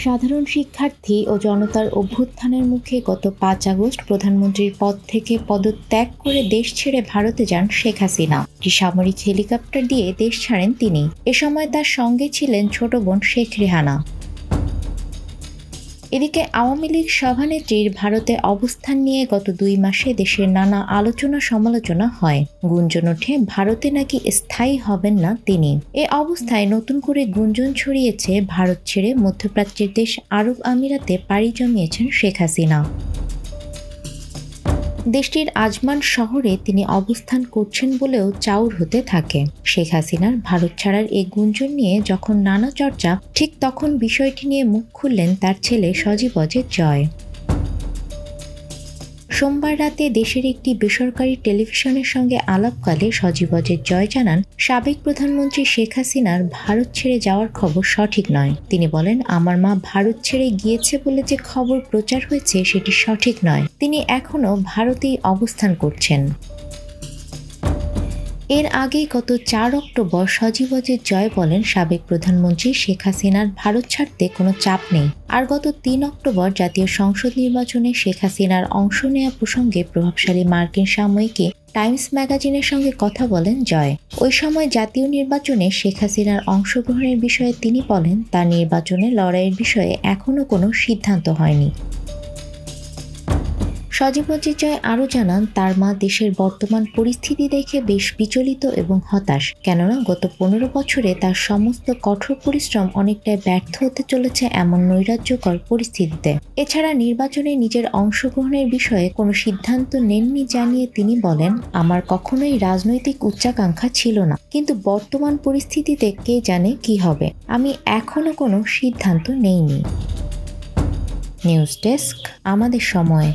সাধারণ শিক্ষার্থী ও জনতার অভ্যুত্থানের মুখে গত ৫ আগস্ট প্রধানমন্ত্রীর পদ থেকে পদত্যাগ করে দেশ ছেড়ে ভারতে যান শেখ হাসিনা। একটি সামরিক হেলিকপ্টার দিয়ে দেশ ছাড়েন তিনি। এ সময় তার সঙ্গে ছিলেন ছোট বোন শেখ রেহানা। এদিকে আওয়ামী লীগ সভানেত্রীর ভারতে অবস্থান নিয়ে গত ২ মাসে দেশের নানা আলোচনা সমালোচনা হয়। গুঞ্জন ওঠে ভারতে নাকি স্থায়ী হবেন না তিনি। এ অবস্থায় নতুন করে গুঞ্জন ছড়িয়েছে ভারত ছেড়ে মধ্যপ্রাচ্যের দেশ আরব আমিরাতে পাড়ি জমিয়েছেন শেখ হাসিনা। দেশটির আজমান শহরে তিনি অবস্থান করছেন বলেও চাউর হতে থাকে। শেখ হাসিনার ভারত ছাড়ার এই গুঞ্জন নিয়ে যখন নানা চর্চা, ঠিক তখন বিষয়টি নিয়ে মুখ খুললেন তার ছেলে সজীব অজের জয়। সোমবার রাতে দেশের একটি বেসরকারি টেলিভিশনের সঙ্গে আলাপকালে সজীব অজের জয় জানান, সাবেক প্রধানমন্ত্রী শেখ হাসিনার ভারত ছেড়ে যাওয়ার খবর সঠিক নয়। তিনি বলেন, আমার মা ভারত ছেড়ে গিয়েছে বলে যে খবর প্রচার হয়েছে সেটি সঠিক নয়। তিনি এখনও ভারতেই অবস্থান করছেন। এর আগে গত ৪ অক্টোবর সজীব অজের জয় বলেন, সাবেক প্রধানমন্ত্রী শেখ হাসিনার ভারত ছাড়তে কোনো চাপ নেই। আর গত ৩ অক্টোবর জাতীয় সংসদ নির্বাচনে শেখ হাসিনার অংশ নেওয়া প্রসঙ্গে প্রভাবশালী মার্কিন সাময়িকী টাইমস ম্যাগাজিনের সঙ্গে কথা বলেন জয়। ওই সময় জাতীয় নির্বাচনে শেখ হাসিনার অংশগ্রহণের বিষয়ে তিনি বলেন, তার নির্বাচনে লড়াইয়ের বিষয়ে এখনও কোনো সিদ্ধান্ত হয়নি। সজীব অজের জয় আরও জানান, তার মা দেশের বর্তমান পরিস্থিতি দেখে বেশ বিচলিত এবং হতাশ। কেননা গত ১৫ বছরে তার সমস্ত কঠোর পরিশ্রম অনেকটাই ব্যর্থ হতে চলেছে এমন নৈরাজ্যকর পরিস্থিতিতে। এছাড়া নির্বাচনে নিজের অংশগ্রহণের বিষয়ে কোনো সিদ্ধান্ত নেননি জানিয়ে তিনি বলেন, আমার কখনোই রাজনৈতিক উচ্চাকাঙ্ক্ষা ছিল না, কিন্তু বর্তমান পরিস্থিতিতে কে জানে কি হবে। আমি এখনো কোনো সিদ্ধান্ত নেইনি। নিউজ ডেস্ক, আমাদের সময়।